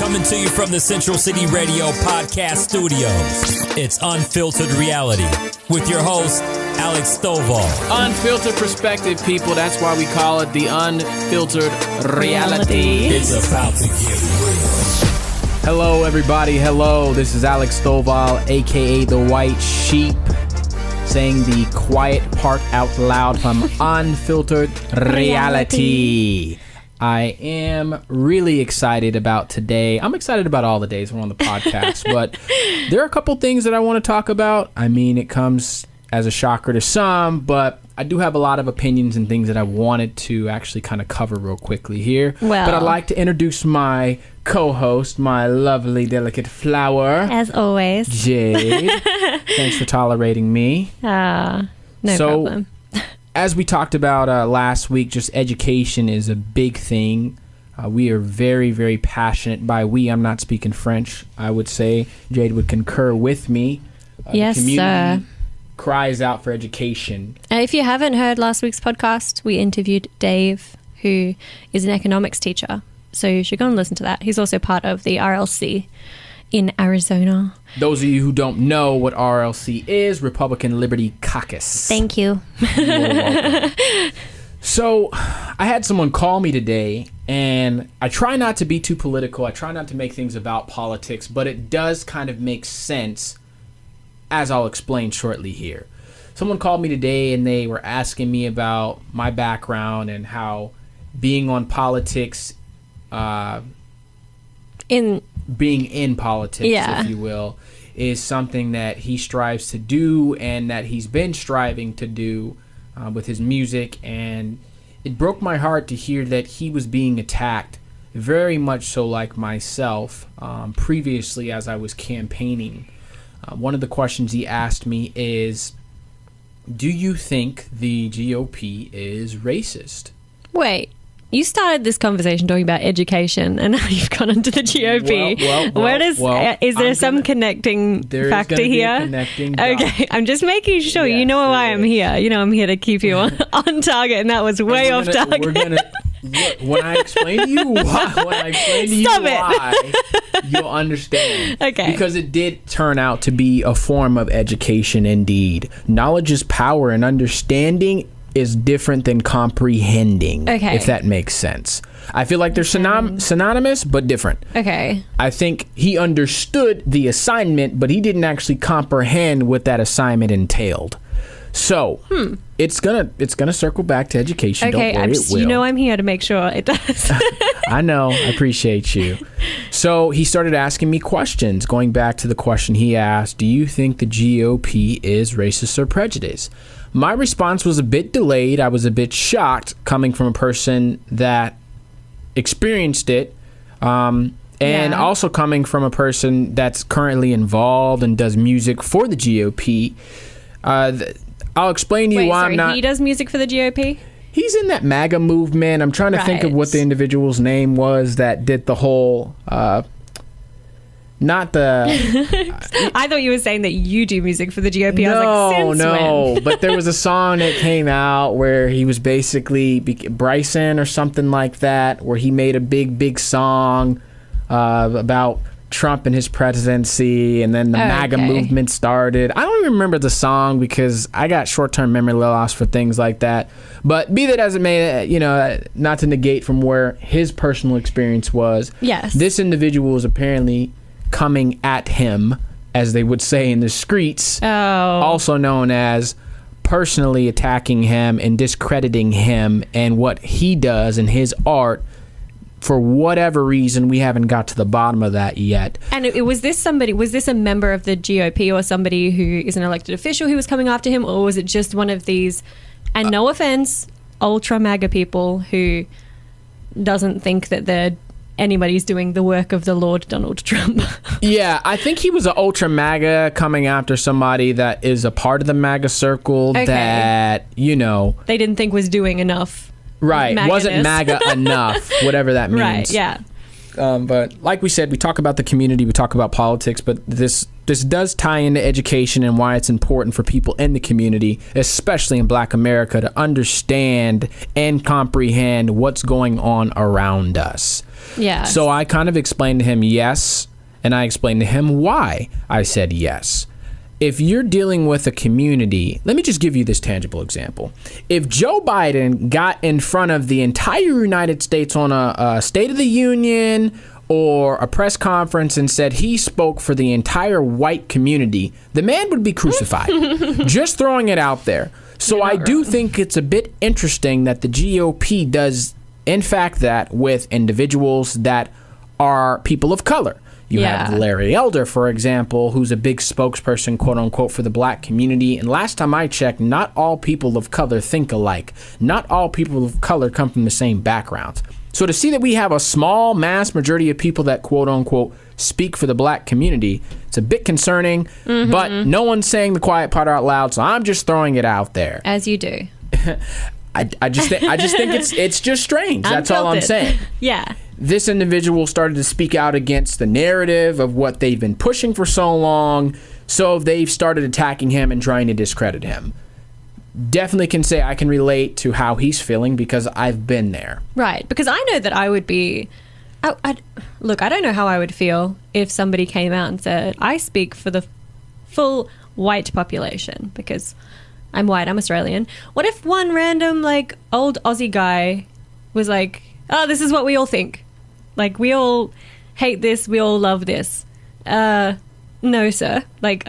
Coming to you from the Central City Radio Podcast Studios, it's Unfiltered Reality with your host, Alex Stovall. Unfiltered perspective, people. That's why we call it the Unfiltered Reality. It's about to get real. Hello, everybody. Hello. This is Alex Stovall, a.k.a. The White Sheep, saying the quiet part out loud from Unfiltered Reality. I am really excited about today. I'm excited about all the days we're on the podcast, but there are a couple things that I want to talk about. I mean, it comes as a shocker to some, but I do have a lot of opinions and things that I wanted to actually kind of cover real quickly here. Well, but I'd like to introduce my co-host, my lovely, delicate flower. As always. Jade. Thanks for tolerating me. No problem. As we talked about last week, just education is a big thing. We are very, very passionate. By we, I'm not speaking French. I would say Jade would concur with me. Yes, the community sir. Cries out for education. If you haven't heard last week's podcast, we interviewed Dave, who is an economics teacher. So you should go and listen to that. He's also part of the RLC in Arizona. Those of you who don't know what RLC is, Republican Liberty Caucus. Thank you. You're welcome. So I had someone call me today, and I try not to be too political. I try not to make things about politics, but it does kind of make sense, as I'll explain shortly here. Someone called me today, and they were asking me about my background and how being on politics, being in politics, if you will, is something that he strives to do and that he's been striving to do with his music. And it broke my heart to hear that he was being attacked, very much so like myself, previously as I was campaigning. One of the questions he asked me is, do you think the GOP is racist? Wait. You started this conversation talking about education, and now you've gone into the GOP. Is there some connecting factor here? Connecting okay, I'm just making sure. Yes, you know why I'm here. You know I'm here to keep you on target, and that was way off target. When I explain to you why, you'll understand. Okay. Because it did turn out to be a form of education indeed. Knowledge is power, and understanding is different than comprehending, if that makes sense. I feel like they're synonymous, but different. Okay. I think he understood the assignment, but he didn't actually comprehend what that assignment entailed. So it's gonna circle back to education. Okay, Don't worry, it will. You know I'm here to make sure it does. I know. I appreciate you. So he started asking me questions, going back to the question he asked, do you think the GOP is racist or prejudiced? My response was a bit delayed. I was a bit shocked coming from a person that experienced it, and also coming from a person that's currently involved and does music for the GOP. I'll explain to you why I'm not... He does music for the GOP? He's in that MAGA movement. I'm trying to think of what the individual's name was that did the whole... Not the... I thought you were saying that you do music for the GOP. I was like, since when? But there was a song that came out where he was basically Bryson or something like that, where he made a big song about Trump and his presidency, and then the MAGA movement started. I don't even remember the song because I got short-term memory loss for things like that. But be that as it may, not to negate from where his personal experience was. Yes. This individual is apparently coming at him, as they would say in the streets, also known as personally attacking him and discrediting him and what he does in his art. For whatever reason, we haven't got to the bottom of that yet. And was this a member of the GOP or somebody who is an elected official who was coming after him, or was it just one of these, and no offense, ultra MAGA people who doesn't think that anybody's doing the work of the Lord Donald Trump? Yeah, I think he was an ultra MAGA coming after somebody that is a part of the MAGA circle that, they didn't think was doing enough. Right. MAGA-ness. Wasn't MAGA enough, whatever that means. Right, yeah. But like we said, we talk about the community, we talk about politics, but this does tie into education and why it's important for people in the community, especially in Black America, to understand and comprehend what's going on around us. Yeah. So I kind of explained to him yes, and I explained to him why I said yes. If you're dealing with a community, let me just give you this tangible example. If Joe Biden got in front of the entire United States on a State of the Union or a press conference and said he spoke for the entire white community, the man would be crucified. Just throwing it out there. So I do think it's a bit interesting that the GOP does, in fact, that with individuals that are people of color. You have Larry Elder, for example, who's a big spokesperson, quote unquote, for the black community. And last time I checked, not all people of color think alike. Not all people of color come from the same backgrounds. So to see that we have a small mass majority of people that, quote unquote, speak for the black community, it's a bit concerning. But no one's saying the quiet part out loud, so I'm just throwing it out there. As you do. I just think it's just strange. That's all I'm saying. Yeah. This individual started to speak out against the narrative of what they've been pushing for so long, so they've started attacking him and trying to discredit him. Definitely can say I can relate to how he's feeling because I've been there. Right, because I know that I would be... Look, I don't know how I would feel if somebody came out and said, I speak for the full white population because I'm white, I'm Australian. What if one random, like, old Aussie guy was like, oh, this is what we all think. Like, we all hate this, we all love this. No, sir. Like,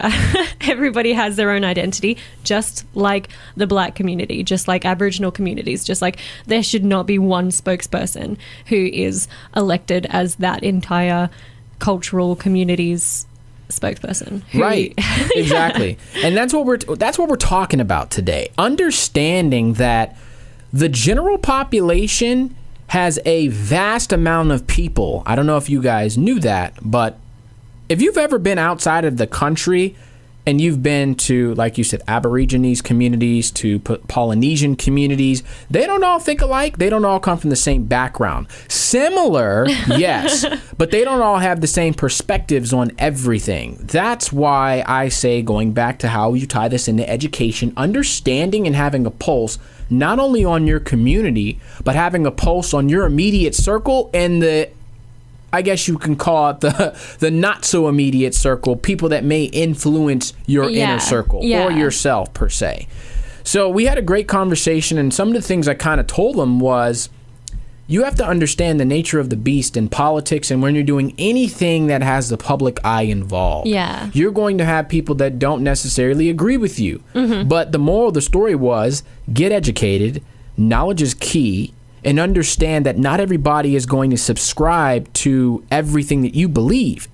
everybody has their own identity, just like the black community, just like Aboriginal communities, just like there should not be one spokesperson who is elected as that entire cultural community's spokesperson. Right. Exactly. And that's what we're talking about today. Understanding that the general population has a vast amount of people. I don't know if you guys knew that, but if you've ever been outside of the country and you've been to, like you said, Aborigines communities, to Polynesian communities, they don't all think alike. They don't all come from the same background. Similar, yes, but they don't all have the same perspectives on everything. That's why I say, going back to how you tie this into education, understanding and having a pulse not only on your community, but having a pulse on your immediate circle and the, I guess you can call it the not so immediate circle, people that may influence your inner circle or yourself per se. So we had a great conversation, and some of the things I kind of told them was, you have to understand the nature of the beast in politics, and when you're doing anything that has the public eye involved, you're going to have people that don't necessarily agree with you. But the moral of the story was, get educated, knowledge is key, and understand that not everybody is going to subscribe to everything that you believe.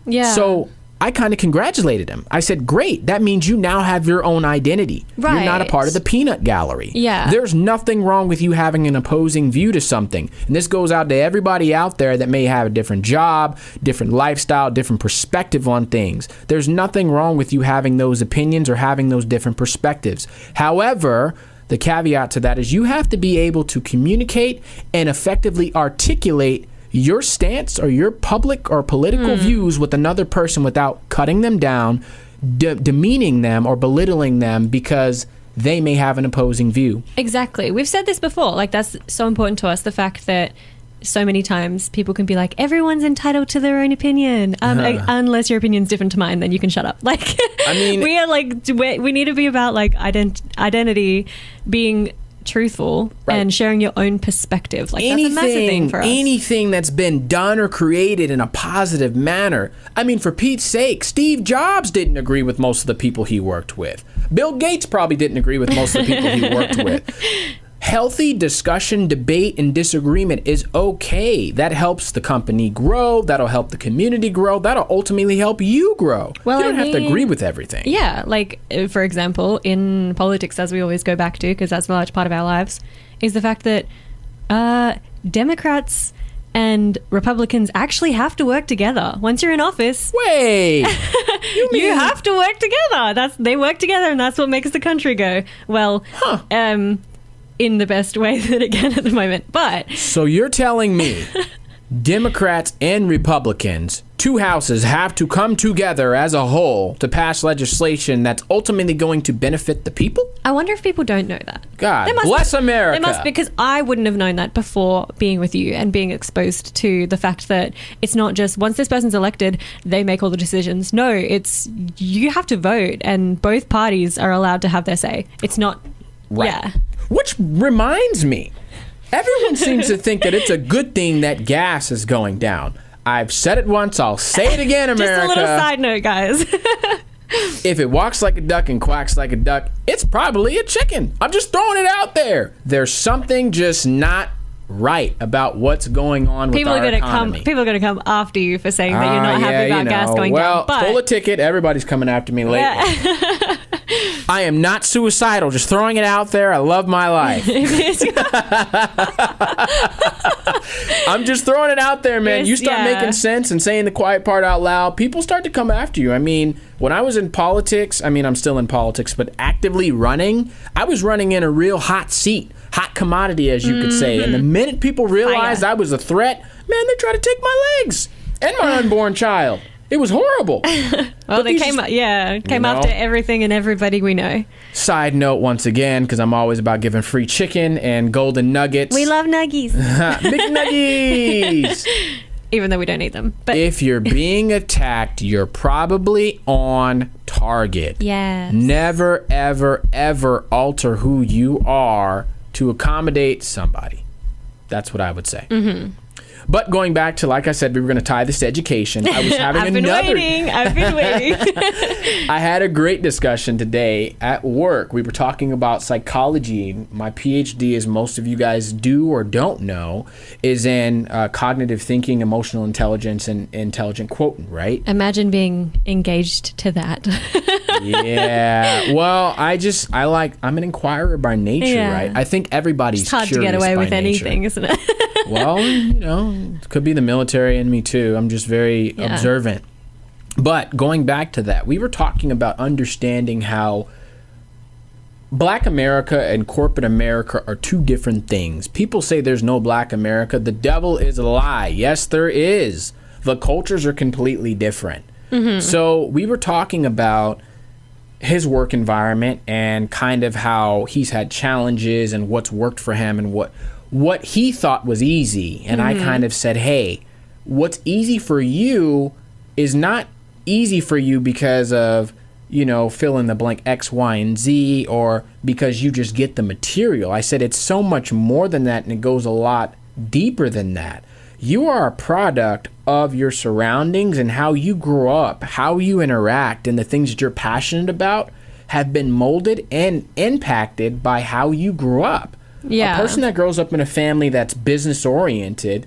So I kind of congratulated him. I said, great, that means you now have your own identity. You're not a part of the peanut gallery. There's nothing wrong with you having an opposing view to something. And this goes out to everybody out there that may have a different job, different lifestyle, different perspective on things. There's nothing wrong with you having those opinions or having those different perspectives. However, the caveat to that is you have to be able to communicate and effectively articulate your stance or your public or political views with another person without cutting them down, demeaning them, or belittling them because they may have an opposing view. Exactly. We've said this before. Like, that's so important to us, the fact that so many times people can be like, everyone's entitled to their own opinion. Unless your opinion's different to mine, then you can shut up. Like, I mean, we are like, we need to be about like identity, being truthful and sharing your own perspective. Like, that's a massive thing for us. Anything that's been done or created in a positive manner. I mean, for Pete's sake, Steve Jobs didn't agree with most of the people he worked with. Bill Gates probably didn't agree with most of the people he worked with. Healthy discussion, debate, and disagreement is okay. That helps the company grow. That'll help the community grow. That'll ultimately help you grow. Well, you don't have to agree with everything. Yeah, like, for example, in politics, as we always go back to, because that's a large part of our lives, is the fact that Democrats and Republicans actually have to work together. Once you're in office, wait, you have to work together. They work together, and that's what makes the country go well. In the best way that it can at the moment. But so you're telling me Democrats and Republicans, two houses, have to come together as a whole to pass legislation that's ultimately going to benefit the people? I wonder if people don't know that. God bless America. They must, because I wouldn't have known that before being with you and being exposed to the fact that it's not just once this person's elected, they make all the decisions. No, it's you have to vote, and both parties are allowed to have their say. It's not, Right. yeah. Which reminds me, everyone seems to think that it's a good thing that gas is going down. I've said it once, I'll say it again, America. Just a little side note, guys. If it walks like a duck and quacks like a duck, it's probably a chicken. I'm just throwing it out there. There's something just not right about what's going on with our economy. People are going to come after you for saying that you're not happy about gas going down. But Pull a ticket. Everybody's coming after me lately. Yeah. I am not suicidal. Just throwing it out there. I love my life. I'm just throwing it out there, man. Yes, You start yeah. making sense and saying the quiet part out loud, people start to come after you. I mean, when I was in politics, I'm still in politics, but actively running, I was running in a real hot seat. Hot commodity, as you could say. And the minute people realized I was a threat, man, they tried to take my legs and my unborn child. It was horrible. well, they came after everything and everybody we know. Side note, once again, because I'm always about giving free chicken and golden nuggets. We love nuggies. Big nuggies. Even though we don't eat them. But If you're being attacked, you're probably on target. yes. Never, ever, ever alter who you are to accommodate somebody. That's what I would say. Mm-hmm. But going back to, like I said, we were going to tie this to education. I was having I've been waiting. I had a great discussion today at work. We were talking about psychology. My PhD, as most of you guys do or don't know, is in cognitive thinking, emotional intelligence, and intelligent quoting, right? Imagine being engaged to that. Yeah. Well, I'm an inquirer by nature, Yeah. right? I think everybody's It's hard to curious get away by with nature. anything, isn't it? Well, it could be the military in me too. I'm just very observant. But going back to that, we were talking about understanding how Black America and corporate America are two different things. People say there's no Black America. The devil is a lie. Yes, there is. The cultures are completely different. Mm-hmm. So we were talking about his work environment and kind of how he's had challenges and what's worked for him and what he thought was easy. And I kind of said, hey, what's easy for you is not easy for you because of, fill in the blank X, Y, and Z, or because you just get the material. I said it's so much more than that, and it goes a lot deeper than that. You are a product of your surroundings, and how you grow up, how you interact, and the things that you're passionate about have been molded and impacted by how you grew up. Yeah. A person that grows up in a family that's business oriented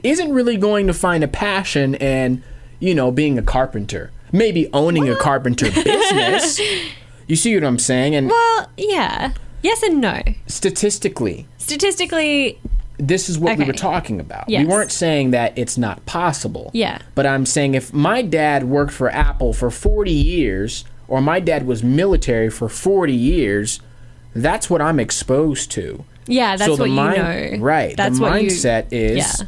isn't really going to find a passion in, being a carpenter. Maybe owning a carpenter business. You see what I'm saying? And Well, yeah. Yes and no. statistically, this is what we were talking about. Yes. We weren't saying that it's not possible. Yeah. But I'm saying if my dad worked for Apple for 40 years, or my dad was military for 40 years, that's what I'm exposed to. Yeah, that's what you know. Right. That's the what mindset is,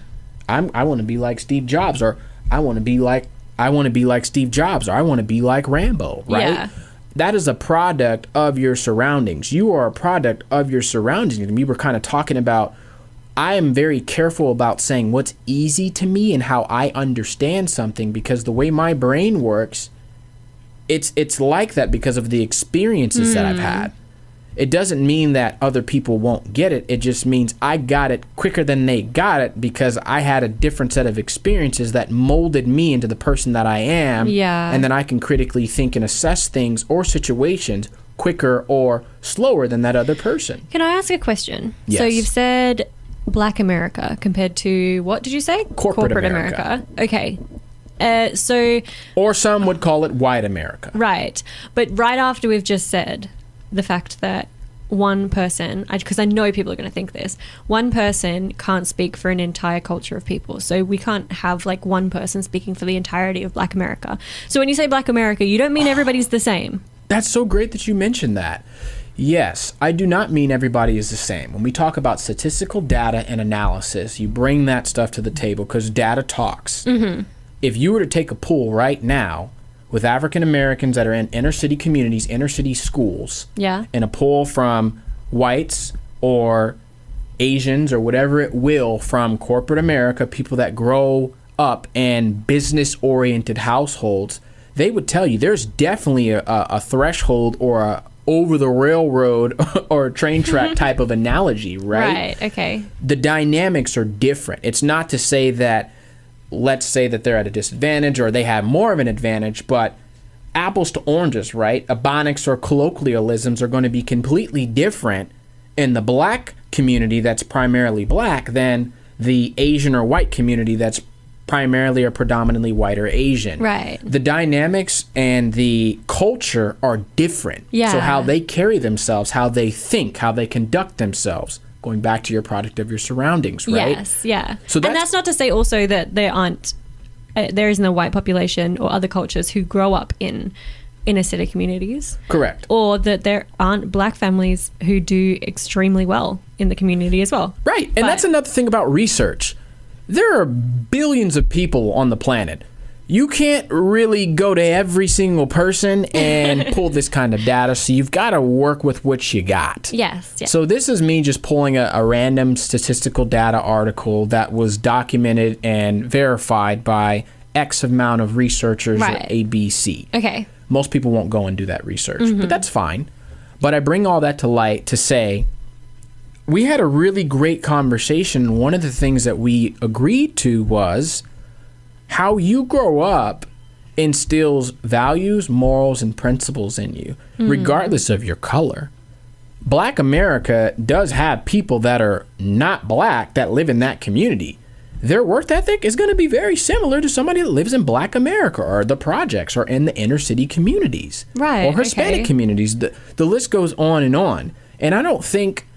I want to be like Steve Jobs, or I want to be like Steve Jobs, or I want to be like Rambo, right? Yeah. That is a product of your surroundings. You are a product of your surroundings. And we were kind of talking about, I am very careful about saying what's easy to me and how I understand something, because the way my brain works, it's like that because of the experiences that I've had. It doesn't mean that other people won't get it. It just means I got it quicker than they got it because I had a different set of experiences that molded me into the person that I am. Yeah. And then I can critically think and assess things or situations quicker or slower than that other person. Can I ask a question? Yes. So you've said Black America compared to, what did you say? Corporate America. Okay. So... Or some would call it white America. Right. But right after we've just said the fact that one person, because I know people are going to think this, one person can't speak for an entire culture of people. So we can't have like one person speaking for the entirety of Black America. So when you say Black America, you don't mean everybody's the same. That's so great that you mentioned that. Yes, I do not mean everybody is the same. When we talk about statistical data and analysis, you bring that stuff to the table because data talks. Mm-hmm. If you were to take a poll right now with African Americans that are in inner city communities, inner city schools, and a poll from whites or Asians or whatever it will from corporate America, people that grow up in business-oriented households, they would tell you there's definitely a threshold or a over the railroad or train track type of analogy, right? Right, okay. The dynamics are different. It's not to say that, let's say that they're at a disadvantage or they have more of an advantage, but apples to oranges, right? Ebonics or colloquialisms are going to be completely different in the black community that's primarily black than the Asian or white community that's primarily or predominantly white or Asian. Right. The dynamics and the culture are different. Yeah. So how they carry themselves, how they think, how they conduct themselves, going back to your product of your surroundings, right? Yes, yeah. So and that's not to say also that there isn't a white population or other cultures who grow up in inner city communities. Correct. Or that there aren't black families who do extremely well in the community as well. Right. And that's another thing about research. There are billions of people on the planet. You can't really go to every single person and pull this kind of data, so you've got to work with what you got. Yes. So this is me just pulling a random statistical data article that was documented and verified by X amount of researchers at ABC. Okay. Most people won't go and do that research, but that's fine. But I bring all that to light to say, we had a really great conversation. One of the things that we agreed to was how you grow up instills values, morals, and principles in you, regardless of your color. Black America does have people that are not black that live in that community. Their work ethic is going to be very similar to somebody that lives in Black America or the projects or in the inner city communities. Right. Or Hispanic communities. The list goes on. And I don't think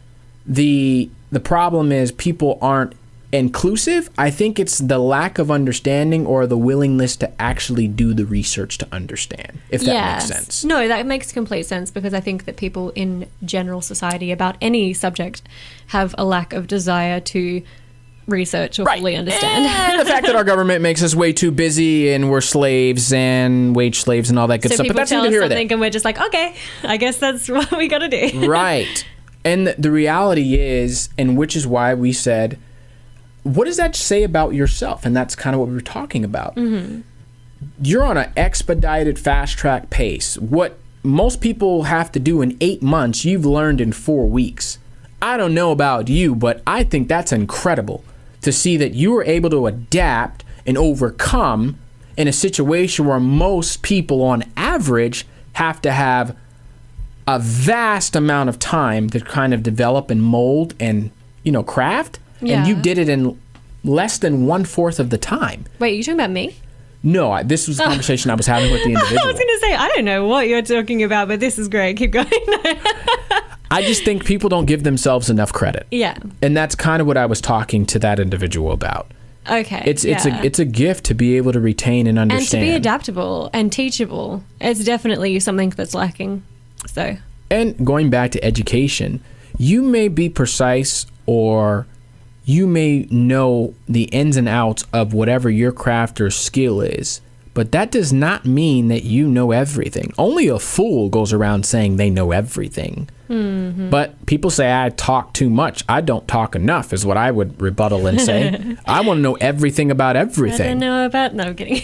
the problem is people aren't inclusive. I think it's the lack of understanding or the willingness to actually do the research to understand, if that makes sense. No, that makes complete sense, because I think that people in general society about any subject have a lack of desire to research or fully understand. And the fact that our government makes us way too busy and we're slaves and wage slaves and all that good stuff. But that's neither here nor there. And we're just like, okay, I guess that's what we got to do. Right. And the reality is, and which is why we said, what does that say about yourself? And that's kind of what we were talking about. Mm-hmm. You're on an expedited fast track pace. What most people have to do in 8 months, you've learned in 4 weeks. I don't know about you, but I think that's incredible to see that you were able to adapt and overcome in a situation where most people on average have to have a vast amount of time to kind of develop and mold and, craft. Yeah. And you did it in less than 1/4 of the time. Wait, are you talking about me? No, this was a conversation I was having with the individual. I was going to say, I don't know what you're talking about, but this is great. Keep going. I just think people don't give themselves enough credit. Yeah. And that's kind of what I was talking to that individual about. Okay. It's a gift to be able to retain and understand. And to be adaptable and teachable. It's definitely something that's lacking. So. And going back to education, you may be precise or you may know the ins and outs of whatever your craft or skill is, but that does not mean that you know everything. Only a fool goes around saying they know everything. Mm-hmm. But people say I talk too much. I don't talk enough is what I would rebuttal and say. I want to know everything about everything. I don't know about... No, I'm kidding.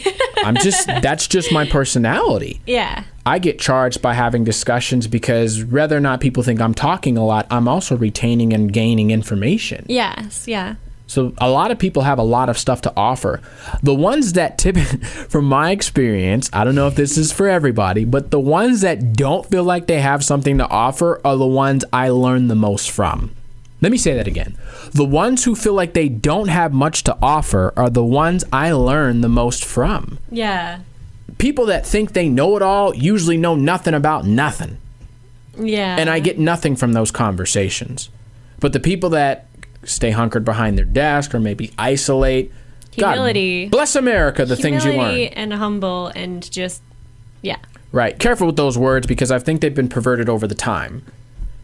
That's just my personality. Yeah. I get charged by having discussions because whether or not people think I'm talking a lot, I'm also retaining and gaining information. Yes, yeah. So a lot of people have a lot of stuff to offer. The ones that from my experience, I don't know if this is for everybody, but the ones that don't feel like they have something to offer are the ones I learn the most from. Let me say that again. The ones who feel like they don't have much to offer are the ones I learn the most from. Yeah. People that think they know it all usually know nothing about nothing. Yeah. And I get nothing from those conversations. But the people that stay hunkered behind their desk or maybe isolate. Humility. God bless America, the things you learn. Humility and humble and just, yeah. Right. Careful with those words because I think they've been perverted over the time.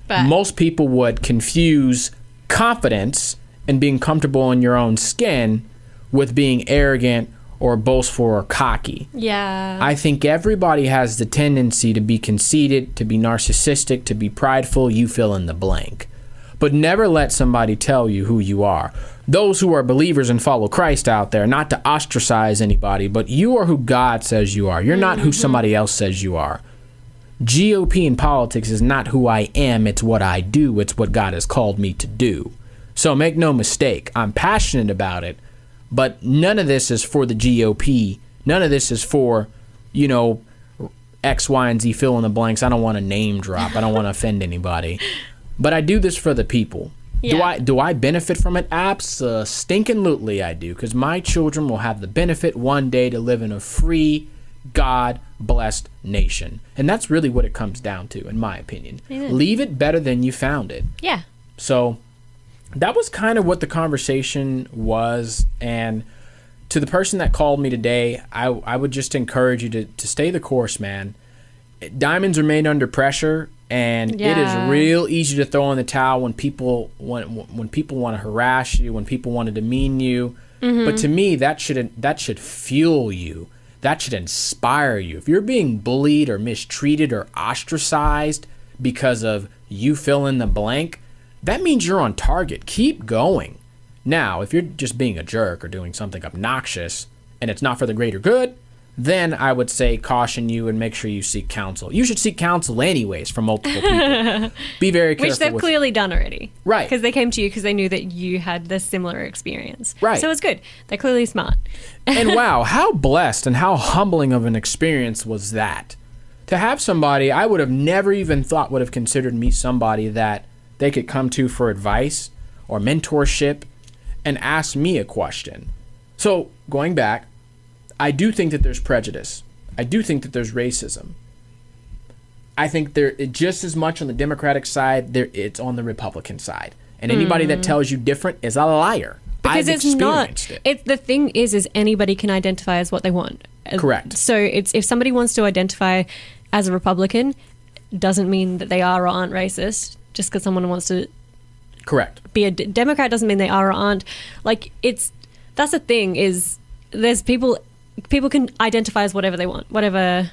But most people would confuse confidence and being comfortable in your own skin with being arrogant or boastful or cocky. yeah. I think everybody has the tendency to be conceited, to be narcissistic, to be prideful, you fill in the blank. But never let somebody tell you who you are. Those who are believers and follow Christ out there, not to ostracize anybody, but you are who God says you are. You're not who somebody else says you are. GOP in politics is not who I am, it's what I do, it's what God has called me to do. So make no mistake, I'm passionate about it, but none of this is for the GOP. None of this is for, X, Y, and Z, fill in the blanks. I don't want to name drop. I don't want to offend anybody. But I do this for the people. Yeah. Do I benefit from it? Abso-stinking-lutely I do, because my children will have the benefit one day to live in a free, God-blessed nation. And that's really what it comes down to, in my opinion. Amen. Leave it better than you found it. Yeah. So that was kind of what the conversation was. And to the person that called me today, I would just encourage you to stay the course, man. Diamonds are made under pressure, and it is real easy to throw in the towel when people want to harass you, when people want to demean you. But to me, that should fuel you. That should inspire you. If you're being bullied or mistreated or ostracized because of you fill in the blank, that means you're on target. Keep going. Now, if you're just being a jerk or doing something obnoxious and it's not for the greater good, then I would say caution you and make sure you seek counsel. You should seek counsel anyways from multiple people. Be very careful. Which they've clearly done already. Right. Because they came to you because they knew that you had this similar experience. Right. So it's good. They're clearly smart. And wow, how blessed and how humbling of an experience was that? To have somebody I would have never even thought would have considered me somebody that they could come to for advice or mentorship and ask me a question. So going back, I do think that there's prejudice. I do think that there's racism. I think there just as much on the Democratic side, it's on the Republican side. And anybody that tells you different is a liar. Because I've it's not. experienced it. It's the thing is anybody can identify as what they want. Correct. So it's if somebody wants to identify as a Republican, doesn't mean that they are or aren't racist. Just because someone wants to Correct. be a Democrat doesn't mean they are or aren't. Like that's the thing is there's people can identify as whatever they want, whatever.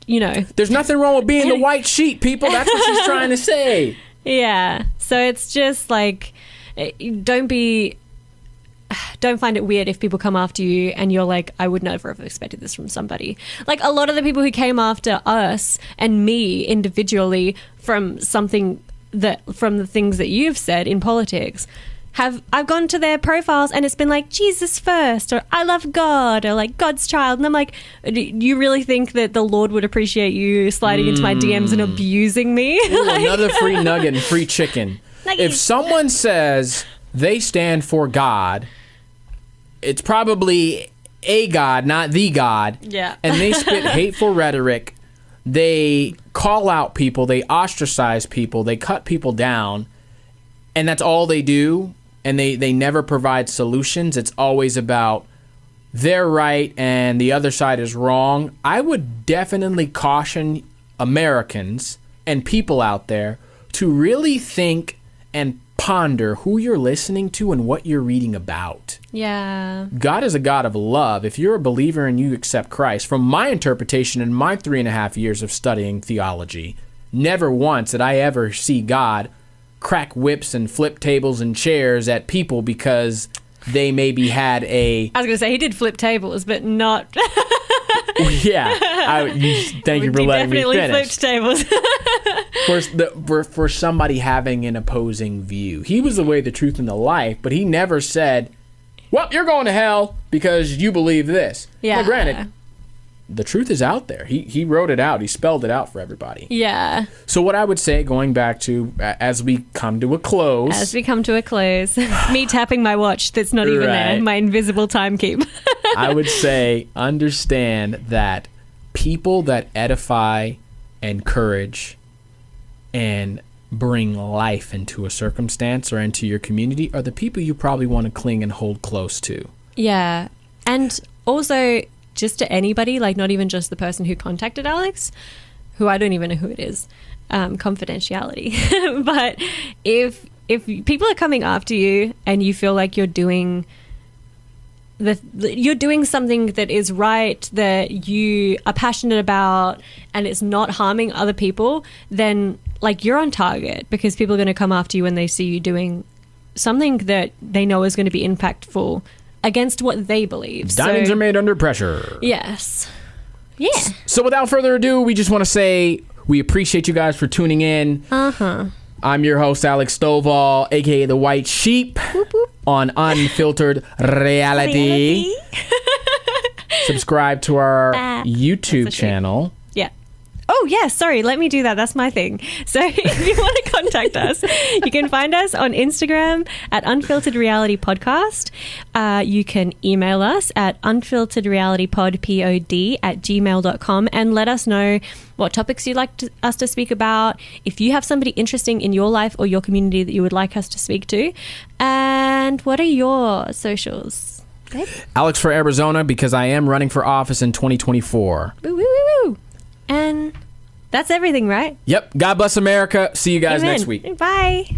There's nothing wrong with being the white sheep, people. That's what she's trying to say. Yeah. So it's just like, don't find it weird if people come after you and you're like, I would never have expected this from somebody. Like a lot of the people who came after us and me individually from the things that you've said in politics, I've gone to their profiles and it's been like Jesus first, or I love God, or like God's child. And I'm like, do you really think that the Lord would appreciate you sliding into my DMs and abusing me? Ooh, another free nugget and free chicken. If someone says they stand for God, it's probably a God, not the God. Yeah. And they spit hateful rhetoric. They call out people. They ostracize people. They cut people down. And that's all they do. And they never provide solutions. It's always about they're right and the other side is wrong. I would definitely caution Americans and people out there to really think and ponder who you're listening to and what you're reading about. Yeah. God is a God of love. If you're a believer and you accept Christ, from my interpretation in my 3.5 years of studying theology, never once did I ever see God crack whips and flip tables and chairs at people because they maybe had a... I was going to say, he did flip tables, but not... Yeah. Thank you for letting me finish. Definitely flipped tables. For somebody having an opposing view. He was the way, the truth, and the life, but he never said, well, you're going to hell because you believe this. Yeah. Now, granted, the truth is out there. He wrote it out. He spelled it out for everybody. Yeah. So what I would say, going back to, as we come to a close... me tapping my watch that's not even there, my invisible timekeep. I would say, understand that people that edify, encourage, and bring life into a circumstance or into your community are the people you probably want to cling and hold close to. Yeah. And also... just to anybody, like not even just the person who contacted Alex, who I don't even know who it is. confidentiality. But if people are coming after you and you feel like you're doing something that is right, that you are passionate about, and it's not harming other people, then like you're on target, because people are going to come after you when they see you doing something that they know is going to be impactful against what they believe. Diamonds are made under pressure. Yes. Yeah. So without further ado, we just want to say we appreciate you guys for tuning in. I'm your host, Alex Stovall, aka the White Sheep, whoop, whoop, on Unfiltered Reality. Subscribe to our YouTube channel. Yeah. Oh, yeah, sorry, let me do that. That's my thing. So if you want to contact us, you can find us on Instagram at Unfiltered Reality Podcast. You can email us at unfilteredrealitypod@gmail.com and let us know what topics you'd like us to speak about, if you have somebody interesting in your life or your community that you would like us to speak to. And what are your socials, babe? Alex for Arizona, because I am running for office in 2024. Woo, woo, woo, woo. And that's everything, right? Yep. God bless America. See you guys Amen. next week. Bye.